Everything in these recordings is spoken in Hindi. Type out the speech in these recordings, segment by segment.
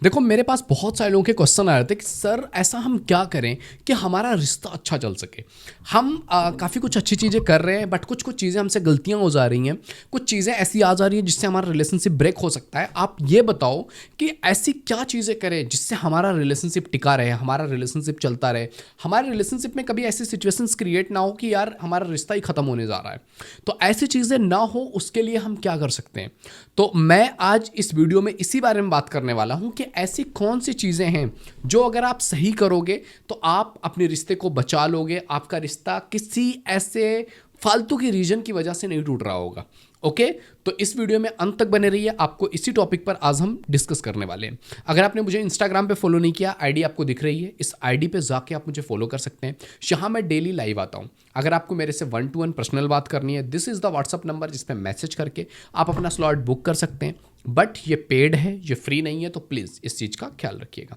देखो, मेरे पास बहुत सारे लोगों के क्वेश्चन आ रहे थे कि सर ऐसा हम क्या करें कि हमारा रिश्ता अच्छा चल सके। हम काफ़ी कुछ अच्छी चीज़ें कर रहे हैं, बट कुछ कुछ चीज़ें हमसे गलतियां हो जा रही हैं, कुछ चीज़ें ऐसी आ जा रही हैं जिससे हमारा रिलेशनशिप ब्रेक हो सकता है। आप ये बताओ कि ऐसी क्या चीज़ें करें जिससे हमारा रिलेशनशिप टिका रहे, हमारा रिलेशनशिप चलता रहे, हमारे रिलेशनशिप में कभी ऐसी सिचुएशंस क्रिएट ना हो कि यार हमारा रिश्ता ही खत्म होने जा रहा है। तो ऐसी चीज़ें ना हो उसके लिए हम क्या कर सकते हैं। तो मैं आज इस वीडियो में इसी बारे में बात करने वाला हूं कि ऐसी कौन सी चीज़ें हैं जो अगर आप सही करोगे तो आप अपने रिश्ते को बचा लोगे, आपका रिश्ता किसी ऐसे फालतू की रीजन की वजह से नहीं टूट रहा होगा। ओके, तो इस वीडियो में अंत तक बने रहिए, आपको इसी टॉपिक पर आज हम डिस्कस करने वाले हैं। अगर आपने मुझे इंस्टाग्राम पे फॉलो नहीं किया, आईडी आपको दिख रही है, इस आईडी पे जाके आप मुझे फॉलो कर सकते हैं। यहाँ मैं डेली लाइव आता हूँ। अगर आपको मेरे से 1-to-1 पर्सनल बात करनी है, this is the WhatsApp number जिस पर मैसेज करके आप अपना स्लॉट बुक कर सकते हैं। बट ये पेड है, ये फ्री नहीं है, तो प्लीज़ इस चीज़ का ख्याल रखिएगा।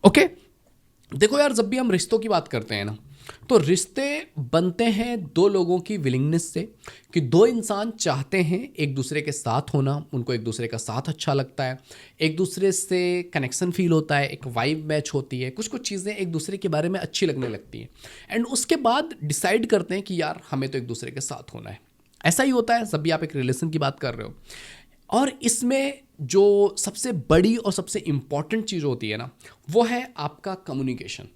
ओके, देखो यार, जब भी हम रिश्तों की बात करते हैं ना, तो रिश्ते बनते हैं दो लोगों की विलिंगनेस से, कि दो इंसान चाहते हैं एक दूसरे के साथ होना, उनको एक दूसरे का साथ अच्छा लगता है, एक दूसरे से कनेक्शन फील होता है, एक वाइब मैच होती है, कुछ कुछ चीज़ें एक दूसरे के बारे में अच्छी लगने लगती हैं, एंड उसके बाद डिसाइड करते हैं कि यार हमें तो एक दूसरे के साथ होना है। ऐसा ही होता है जब भी आप एक रिलेशन की बात कर रहे हो। और इसमें जो सबसे बड़ी और सबसे इम्पॉर्टेंट चीज़ होती है ना, वो है आपका कम्युनिकेशन।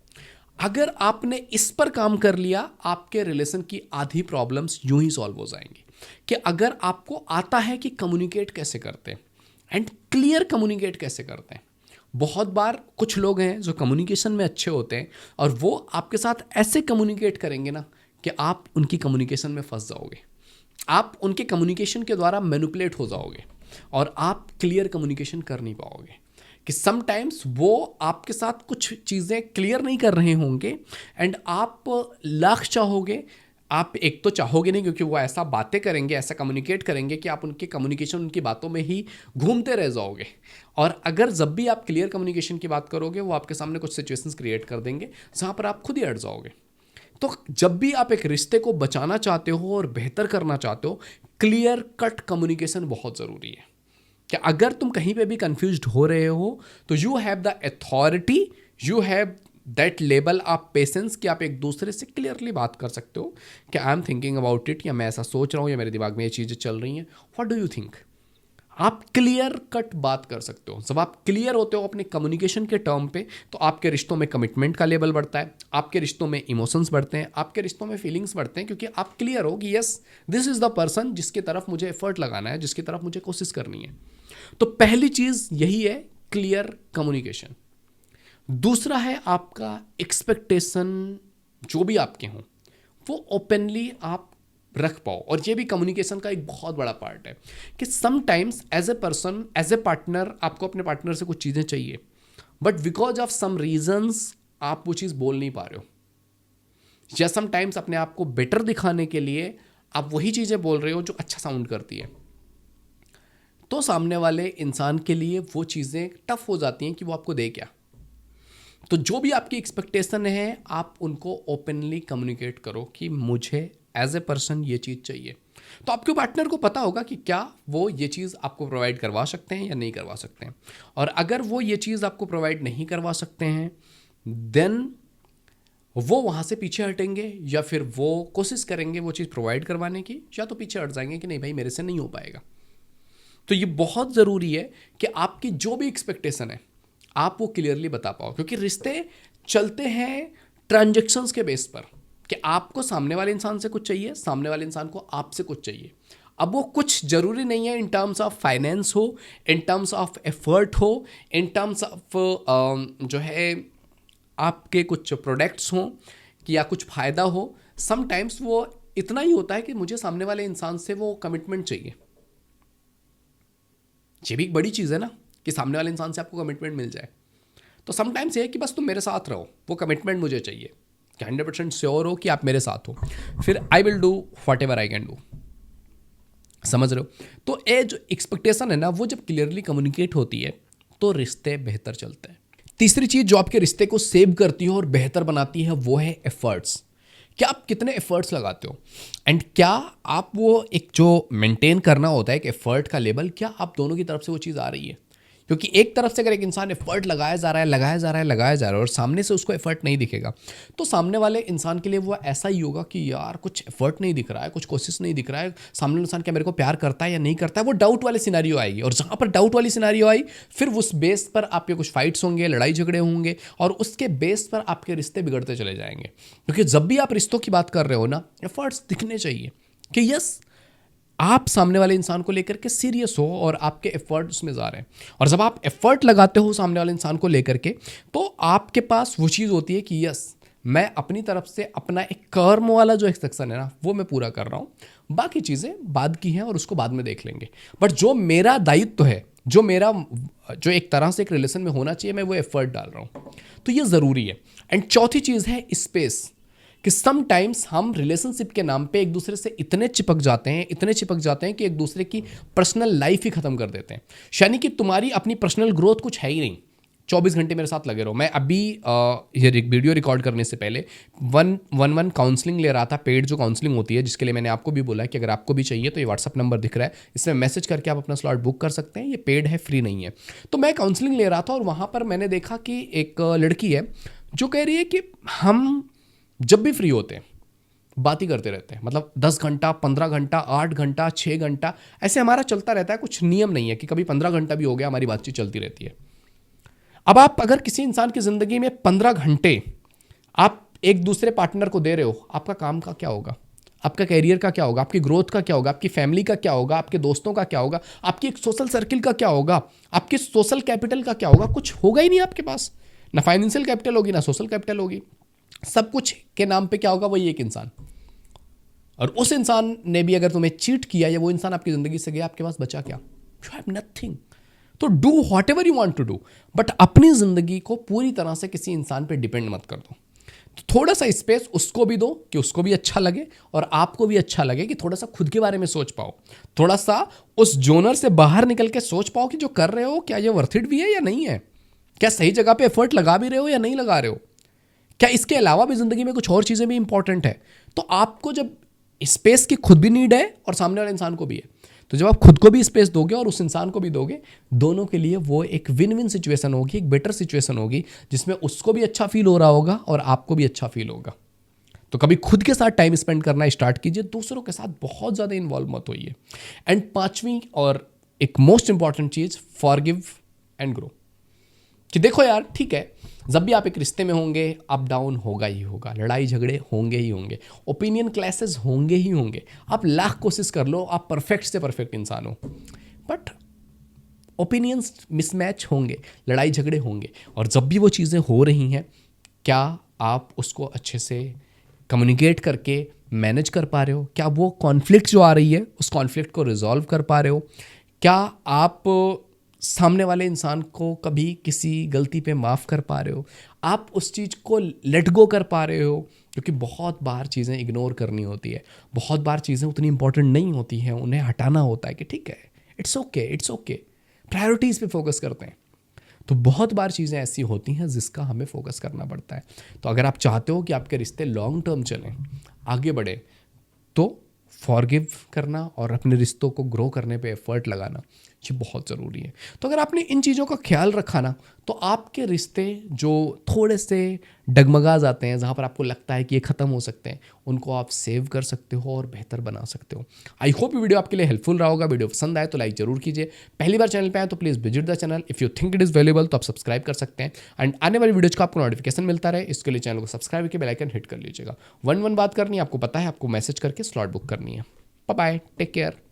अगर आपने इस पर काम कर लिया, आपके रिलेशन की आधी प्रॉब्लम्स यूं ही सॉल्व हो जाएंगी। कि अगर आपको आता है कि कम्युनिकेट कैसे करते हैं एंड क्लियर कम्युनिकेट कैसे करते हैं। बहुत बार कुछ लोग हैं जो कम्युनिकेशन में अच्छे होते हैं और वो आपके साथ ऐसे कम्युनिकेट करेंगे ना कि आप उनकी कम्युनिकेशन में फंस जाओगे, आप उनके कम्युनिकेशन के द्वारा मैनिपुलेट हो जाओगे और आप क्लियर कम्युनिकेशन कर नहीं पाओगे। कि समटाइम्स वो आपके साथ कुछ चीज़ें क्लियर नहीं कर रहे होंगे एंड आप लाख चाहोगे, आप एक तो चाहोगे नहीं क्योंकि वो ऐसा बातें करेंगे, ऐसा कम्युनिकेट करेंगे कि आप उनके कम्युनिकेशन, उनकी बातों में ही घूमते रह जाओगे। और अगर जब भी आप क्लियर कम्युनिकेशन की बात करोगे, वो आपके सामने कुछ सिचुएशंस क्रिएट कर देंगे जहाँ पर आप खुद ही अड़ जाओगे। तो जब भी आप एक रिश्ते को बचाना चाहते हो और बेहतर करना चाहते हो, क्लियर कट कम्युनिकेशन बहुत ज़रूरी है। कि अगर तुम कहीं पे भी कंफ्यूज्ड हो रहे हो तो you have the authority, you have that level of patience कि आप एक दूसरे से क्लियरली बात कर सकते हो कि I am thinking about it, या मैं ऐसा सोच रहा हूँ, या मेरे दिमाग में ये चीज़ें चल रही हैं, व्हाट डू यू थिंक। आप क्लियर कट बात कर सकते हो। जब आप क्लियर होते हो अपने कम्युनिकेशन के टर्म पे, तो आपके रिश्तों में कमिटमेंट का लेवल बढ़ता है, आपके रिश्तों में इमोशंस बढ़ते हैं, आपके रिश्तों में फीलिंग्स बढ़ते हैं, क्योंकि आप क्लियर हो कि yes, this is the person जिसकी तरफ मुझे एफर्ट लगाना है, जिसकी तरफ मुझे कोशिश करनी है। तो पहली चीज़ यही है, क्लियर कम्युनिकेशन। दूसरा है आपका एक्सपेक्टेशन, जो भी आपके हों वो ओपनली आप रख पाओ। और ये भी कम्युनिकेशन का एक बहुत बड़ा पार्ट है कि sometimes as a person, as a partner, आपको अपने पार्टनर से कुछ चीज़ें चाहिए, but because of some reasons आप वो चीज़ बोल नहीं पा रहे हो, या समटाइम्स अपने आप को बेटर दिखाने के लिए आप वही चीज़ें बोल रहे हो जो अच्छा साउंड करती है। तो सामने वाले इंसान के लिए वो चीज़ें टफ हो जाती हैं कि वो आपको दे क्या। तो जो भी आपकी एक्सपेक्टेशन है, आप उनको ओपनली कम्युनिकेट करो कि मुझे एज ए पर्सन ये चीज़ चाहिए। तो आपके पार्टनर को पता होगा कि क्या वो ये चीज़ आपको प्रोवाइड करवा सकते हैं या नहीं करवा सकते हैं। और अगर वो ये चीज़ आपको प्रोवाइड नहीं करवा सकते हैं, देन वो वहाँ से पीछे हटेंगे, या फिर वो कोशिश करेंगे वो चीज़ प्रोवाइड करवाने की, या तो पीछे हट जाएंगे कि नहीं भाई मेरे से नहीं हो पाएगा। तो ये बहुत ज़रूरी है कि आपकी जो भी एक्सपेक्टेशन है आप वो क्लियरली बता पाओ, क्योंकि रिश्ते चलते हैं ट्रांजैक्शंस के बेस पर, कि आपको सामने वाले इंसान से कुछ चाहिए, सामने वाले इंसान को आपसे कुछ चाहिए। अब वो कुछ ज़रूरी नहीं है इन टर्म्स ऑफ फाइनेंस हो, इन टर्म्स ऑफ एफर्ट हो, इन टर्म्स ऑफ जो है आपके कुछ प्रोडक्ट्स हों, कि या कुछ फ़ायदा हो। समटाइम्स वो इतना ही होता है कि मुझे सामने वाले इंसान से वो कमिटमेंट चाहिए। ये भी एक बड़ी चीज़ है ना कि सामने वाले इंसान से आपको कमिटमेंट मिल जाए। तो समटाइम्स ये है कि बस तुम मेरे साथ रहो, वो कमिटमेंट मुझे चाहिए कि 100% श्योर हो कि आप मेरे साथ हो, फिर I will do what ever I can do. समझ रहे हो। तो ये जो एक्सपेक्टेशन है ना, वो जब क्लियरली कम्युनिकेट होती है तो रिश्ते बेहतर चलते हैं। तीसरी चीज़ जो आपके रिश्ते को सेव करती है और बेहतर बनाती है, वो है एफर्ट्स। क्या आप कितने एफर्ट्स लगाते हो, एंड क्या आप वो एक जो मेंटेन करना होता है एक एफर्ट का लेवल, क्या आप दोनों की तरफ से वो चीज़ आ रही है। क्योंकि एक तरफ से अगर एक इंसान एफर्ट लगाया जा रहा है लगाया जा रहा है लगाया जा रहा है और सामने से उसको एफर्ट नहीं दिखेगा, तो सामने वाले इंसान के लिए वो ऐसा ही होगा कि यार कुछ एफर्ट नहीं दिख रहा है, कुछ कोशिश नहीं दिख रहा है, सामने इंसान क्या मेरे को प्यार करता है या नहीं करता है, वो डाउट वाले सिनारियो आएगी। और जहाँ पर डाउट वाली सिनारियो आई, फिर उस बेस पर आपके कुछ फाइट्स होंगे, लड़ाई झगड़े होंगे, और उसके बेस पर आपके रिश्ते बिगड़ते चले जाएंगे। क्योंकि जब भी आप रिश्तों की बात कर रहे हो ना, एफर्ट्स दिखने चाहिए कि यस आप सामने वाले इंसान को लेकर के सीरियस हो और आपके एफर्ट उसमें जा रहे हैं। और जब आप एफर्ट लगाते हो सामने वाले इंसान को लेकर के, तो आपके पास वो चीज़ होती है कि यस मैं अपनी तरफ से अपना एक कर्म वाला जो एक सेक्शन है ना, वो मैं पूरा कर रहा हूँ, बाकी चीज़ें बाद की हैं और उसको बाद में देख लेंगे। बट जो मेरा दायित्व है, जो एक तरह से एक रिलेशन में होना चाहिए, मैं वो एफर्ट डाल रहा हूँ, तो ये ज़रूरी है। एंड चौथी चीज़ है स्पेस, कि समटाइम्स हम रिलेशनशिप के नाम पे एक दूसरे से इतने चिपक जाते हैं कि एक दूसरे की पर्सनल लाइफ ही खत्म कर देते हैं। यानी कि तुम्हारी अपनी पर्सनल ग्रोथ कुछ है ही नहीं, 24 घंटे मेरे साथ लगे रहो। मैं अभी ये वीडियो रिकॉर्ड करने से पहले वन काउंसलिंग ले रहा था, पेड जो काउंसलिंग होती है, जिसके लिए मैंने आपको भी बोला कि अगर आपको भी चाहिए तो ये व्हाट्सअप नंबर दिख रहा है, इसमें मैसेज करके आप अपना स्लॉट बुक कर सकते हैं। ये पेड है, फ्री नहीं है। तो मैं काउंसलिंग ले रहा था और वहाँ पर मैंने देखा कि एक लड़की है जो कह रही है कि हम जब भी फ्री होते हैं बात ही करते रहते हैं, मतलब 10 घंटा, 15 घंटा, 8 घंटा, 6 घंटा, ऐसे हमारा चलता रहता है। कुछ नियम नहीं है कि कभी 15 घंटा भी हो गया, हमारी बातचीत चलती रहती है। अब आप अगर किसी इंसान की ज़िंदगी में 15 घंटे आप एक दूसरे पार्टनर को दे रहे हो, आपका काम का क्या होगा, आपका कैरियर का क्या होगा, आपकी ग्रोथ का क्या होगा, आपकी फैमिली का क्या होगा, आपके दोस्तों का क्या होगा, आपकी एक सोशल सर्किल का क्या होगा, आपकी सोशल कैपिटल का क्या होगा? कुछ होगा ही नहीं आपके पास, ना फाइनेंशियल कैपिटल होगी, ना सोशल कैपिटल होगी। सब कुछ के नाम पे क्या होगा? वही एक इंसान। और उस इंसान ने भी अगर तुम्हें चीट किया या वो इंसान आपकी जिंदगी से गया, आपके पास बचा क्या? You have nothing. तो do whatever you want to do, but अपनी जिंदगी को पूरी तरह से किसी इंसान पे डिपेंड मत कर दो। तो थोड़ा सा स्पेस उसको भी दो कि उसको भी अच्छा लगे और आपको भी अच्छा लगे, कि थोड़ा सा खुद के बारे में सोच पाओ, थोड़ा सा उस जोनर से बाहर निकल के सोच पाओ कि जो कर रहे हो क्या ये वर्थ इट भी है या नहीं है, क्या सही जगह पे एफर्ट लगा भी रहे हो या नहीं लगा रहे हो, क्या इसके अलावा भी ज़िंदगी में कुछ और चीज़ें भी इंपॉर्टेंट है। तो आपको जब स्पेस की खुद भी नीड है और सामने वाले इंसान को भी है, तो जब आप खुद को भी स्पेस दोगे और उस इंसान को भी दोगे, दोनों के लिए वो एक विन विन सिचुएशन होगी, एक बेटर सिचुएशन होगी, जिसमें उसको भी अच्छा फील हो रहा होगा और आपको भी अच्छा फील होगा। तो कभी खुद के साथ टाइम स्पेंड करना स्टार्ट कीजिए, दूसरों के साथ बहुत ज़्यादा इन्वॉल्व मत होइए। एंड पांचवी और एक most important cheese, forgive and grow. कि देखो यार, ठीक है, जब भी आप एक रिश्ते में होंगे अप डाउन होगा ही होगा, लड़ाई झगड़े होंगे ही होंगे, ओपिनियन क्लैसेस होंगे ही होंगे। आप लाख कोशिश कर लो, आप परफेक्ट से परफेक्ट इंसान हो, बट ओपिनियंस मिसमैच होंगे, लड़ाई झगड़े होंगे। और जब भी वो चीज़ें हो रही हैं, क्या आप उसको अच्छे से कम्युनिकेट करके मैनेज कर पा रहे हो? क्या वो कॉन्फ्लिक्ट जो आ रही है उस कॉन्फ्लिक्ट को रिजॉल्व कर पा रहे हो? क्या आप सामने वाले इंसान को कभी किसी गलती पे माफ़ कर पा रहे हो? आप उस चीज़ को लेट गो कर पा रहे हो? क्योंकि बहुत बार चीज़ें इग्नोर करनी होती है, बहुत बार चीज़ें उतनी इंपॉर्टेंट नहीं होती हैं, उन्हें हटाना होता है कि ठीक है, इट्स ओके, प्रायोरिटीज़ पे फोकस करते हैं। तो बहुत बार चीज़ें ऐसी होती हैं जिसका हमें फोकस करना पड़ता है। तो अगर आप चाहते हो कि आपके रिश्ते लॉन्ग टर्म चलें, आगे बढ़े, तो फॉरगिव करना और अपने रिश्तों को ग्रो करने पे एफर्ट लगाना, ये बहुत ज़रूरी है। तो अगर आपने इन चीज़ों का ख्याल रखा ना, तो आपके रिश्ते जो थोड़े से डगमगा जाते हैं, जहाँ पर आपको लगता है कि ये ख़त्म हो सकते हैं, उनको आप सेव कर सकते हो और बेहतर बना सकते हो। आई होप ये वीडियो आपके लिए हेल्पफुल रहा होगा। वीडियो पसंद आए तो लाइक जरूर कीजिए। पहली बार चैनल पे आए तो please visit the channel. If you think it is valuable तो आप सब्सक्राइब कर सकते हैं। एंड आने वाली वीडियोज़ का आपको नोटिफिकेशन मिलता रहे, इसके लिए चैनल को सब्सक्राइब करके बेल आइकन हिट कर लीजिएगा। 1-1 बात करनी है, आपको पता है, आपको मैसेज करके स्लॉट बुक करनी है। Bye bye, take care.